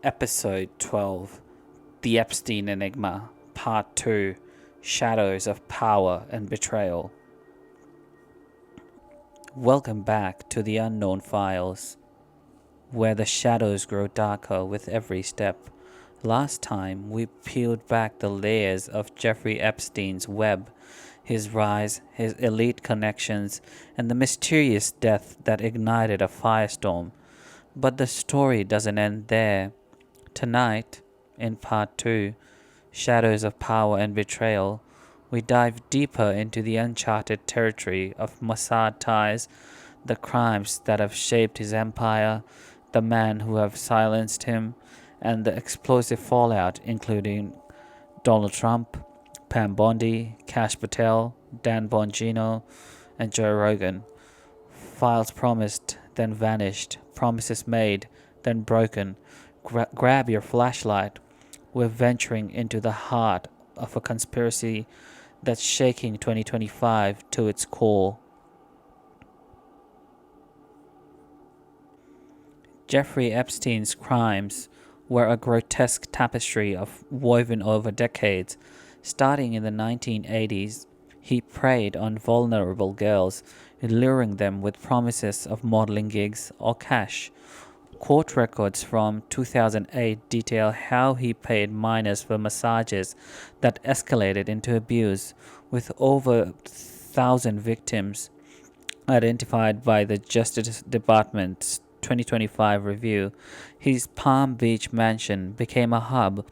Episode 12 The Epstein Enigma Part 2 Shadows of Power and Betrayal. Welcome back to the Unknown Files, where the shadows grow darker with every step. Last time we peeled back the layers of Jeffrey Epstein's web, his rise, his elite connections, and the mysterious death that ignited a firestorm. But the story doesn't end there. Tonight, in Part 2, Shadows of Power and Betrayal, we dive deeper into the uncharted territory of Mossad ties, the crimes that have shaped his empire, the men who have silenced him, and the explosive fallout including Donald Trump, Pam Bondi, Kash Patel, Bongino, and Joe Rogan. Files promised, then vanished, promises made, then broken. Grab your flashlight. We're venturing into the heart of a conspiracy that's shaking 2025 to its core. Jeffrey Epstein's crimes were a grotesque tapestry woven over decades. Starting in the 1980s, he preyed on vulnerable girls, luring them with promises of modeling gigs or cash. Court records from 2008 detail how he paid minors for massages that escalated into abuse, with over 1,000 victims identified by the Justice Department's 2025 review. His Palm Beach mansion became a hub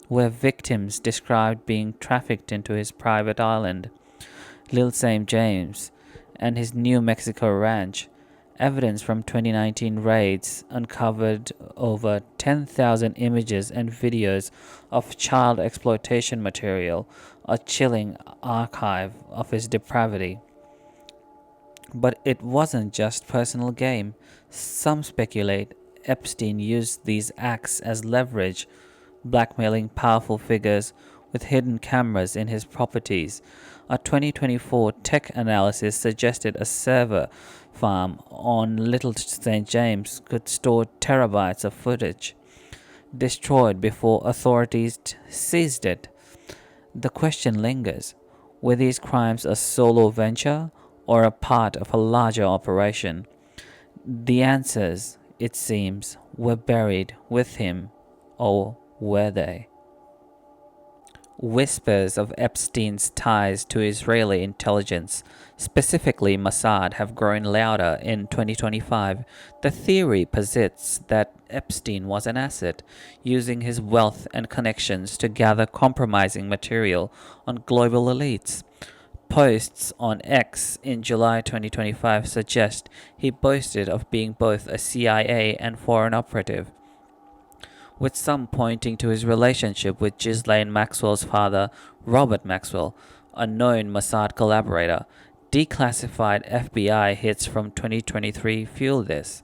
where victims described being trafficked into his private island, Little St. James, and his New Mexico ranch. Evidence from 2019 raids uncovered over 10,000 images and videos of child exploitation material, a chilling archive of his depravity. But it wasn't just personal gain. Some speculate Epstein used these acts as leverage, blackmailing powerful figures with hidden cameras in his properties. A 2024 tech analysis suggested a server farm on Little St. James could store terabytes of footage, destroyed before authorities seized it. The question lingers: were these crimes a solo venture or a part of a larger operation? The answers, it seems, were buried with him, or were they? Whispers of Epstein's ties to Israeli intelligence, specifically Mossad, have grown louder in 2025. The theory posits that Epstein was an asset, using his wealth and connections to gather compromising material on global elites. Posts on X in July 2025 suggest he boasted of being both a CIA and foreign operative, with some pointing to his relationship with Ghislaine Maxwell's father, Robert Maxwell, a known Mossad collaborator. Declassified FBI hits from 2023 fuel this,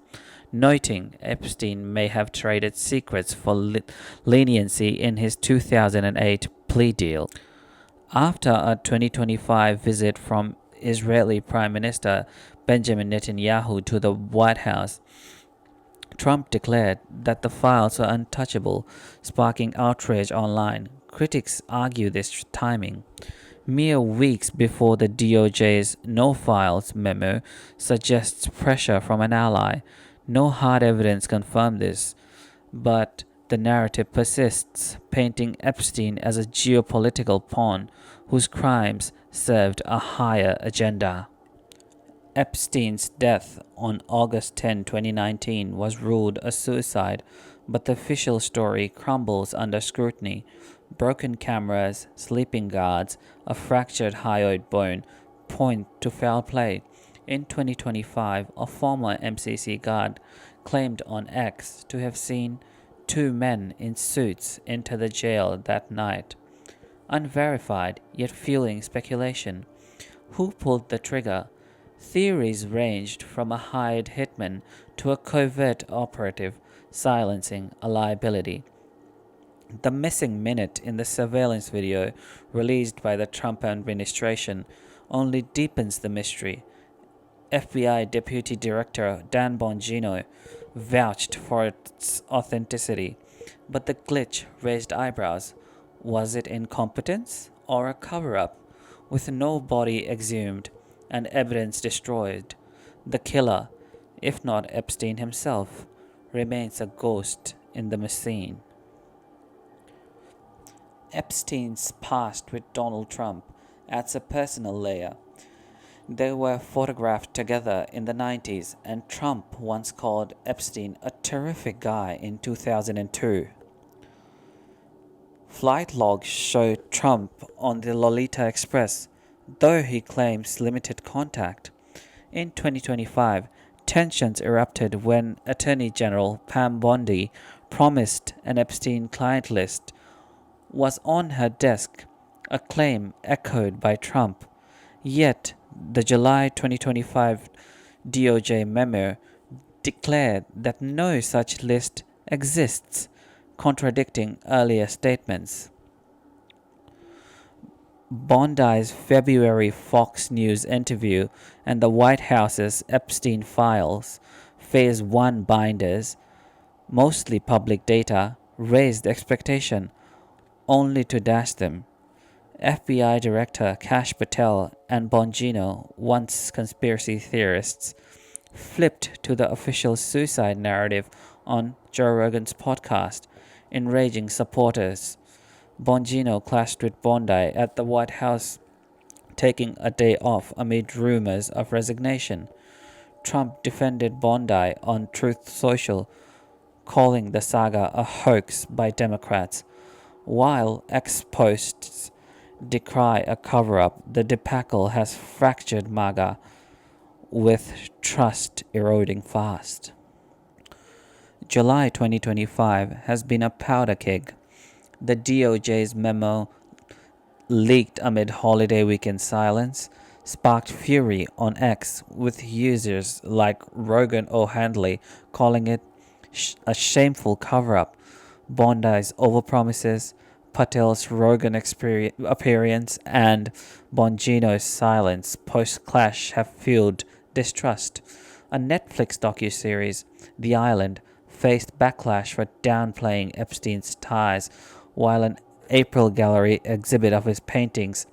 noting Epstein may have traded secrets for leniency in his 2008 plea deal. After a 2025 visit from Israeli Prime Minister Benjamin Netanyahu to the White House, Trump declared that the files are untouchable, sparking outrage online. Critics argue this timing, mere weeks before the DOJ's No Files memo, suggests pressure from an ally. No hard evidence confirmed this, but the narrative persists, painting Epstein as a geopolitical pawn whose crimes served a higher agenda. Epstein's death on August 10, 2019 was ruled a suicide, but the official story crumbles under scrutiny. Broken cameras, sleeping guards, a fractured hyoid bone point to foul play. In 2025, a former MCC guard claimed on X to have seen two men in suits enter the jail that night. Unverified, yet fueling speculation. Who pulled the trigger? Theories ranged from a hired hitman to a covert operative silencing a liability. The missing minute in the surveillance video released by the Trump administration only deepens the mystery. FBI Deputy Director Dan Bongino vouched for its authenticity. But the glitch raised eyebrows. Was it incompetence or a cover up? With no body exhumed and evidence destroyed, the killer, if not Epstein himself, remains a ghost in the machine. Epstein's past with Donald Trump adds a personal layer. They were photographed together in the 90s, and Trump once called Epstein a terrific guy in 2002. Flight logs show Trump on the Lolita Express, though he claims limited contact. In 2025, tensions erupted when Attorney General Pam Bondi promised an Epstein client list was on her desk, a claim echoed by Trump. Yet, the July 2025 DOJ memo declared that no such list exists, contradicting earlier statements. Bondi's February Fox News interview and the White House's Epstein files, Phase 1 binders, mostly public data, raised expectation, only to dash them. FBI Director Kash Patel and Bongino, once conspiracy theorists, flipped to the official suicide narrative on Joe Rogan's podcast, enraging supporters. Bongino clashed with Bondi at the White House, taking a day off amid rumors of resignation. Trump defended Bondi on Truth Social, calling the saga a hoax by Democrats, while ex-posts decry a cover-up. The debacle has fractured MAGA, with trust eroding fast. July 2025 has been a powder keg. The DOJ's memo, leaked amid holiday weekend silence, sparked fury on X, with users like Rogan O'Handley calling it a shameful cover-up. Bondi's overpromises, Patel's Rogan appearance, and Bongino's silence post-clash have fueled distrust. A Netflix docuseries, The Island, faced backlash for downplaying Epstein's ties, while an April gallery exhibit of his paintings,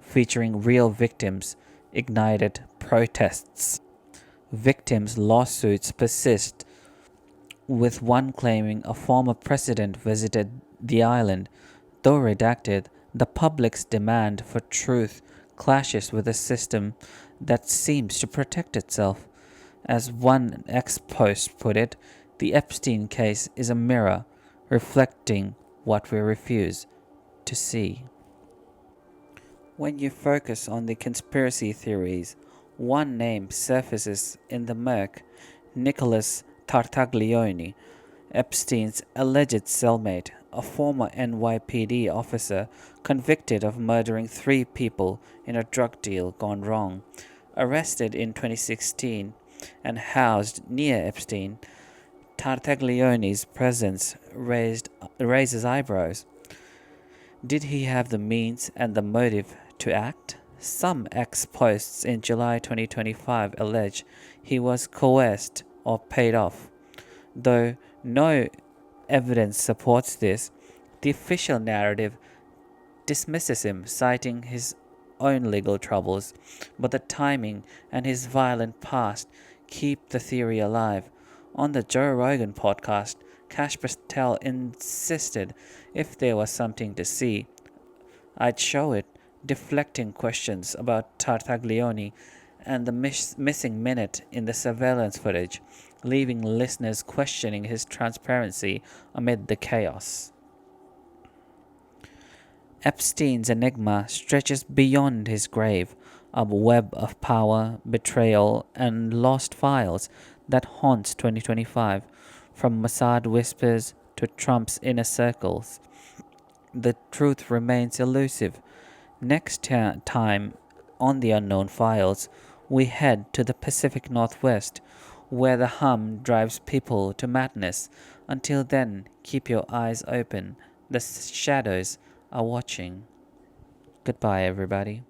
featuring real victims, ignited protests. Victims' lawsuits persist, with one claiming a former president visited the island. Though redacted, the public's demand for truth clashes with a system that seems to protect itself. As one ex-post put it, the Epstein case is a mirror reflecting what we refuse to see. When you focus on the conspiracy theories, one name surfaces in the murk: Nicholas Tartaglione, Epstein's alleged cellmate, a former NYPD officer convicted of murdering 3 people in a drug deal gone wrong. Arrested in 2016 and housed near Epstein, Tartaglione's presence raises eyebrows. Did he have the means and the motive to act? Some ex-posts in July 2025 allege he was coerced or paid off. Though no evidence supports this, the official narrative dismisses him, citing his own legal troubles, but the timing and his violent past keep the theory alive. On the Joe Rogan podcast, Kash Patel insisted if there was something to see, I'd show it, deflecting questions about Tartaglione and the missing minute in the surveillance footage, leaving listeners questioning his transparency amid the chaos. Epstein's enigma stretches beyond his grave, a web of power, betrayal, and lost files that haunts 2025, from Mossad whispers to Trump's inner circles. The truth remains elusive. Next time on the Unknown Files, we head to the Pacific Northwest, where the hum drives people to madness. Until then, keep your eyes open. The shadows are watching. Goodbye, everybody.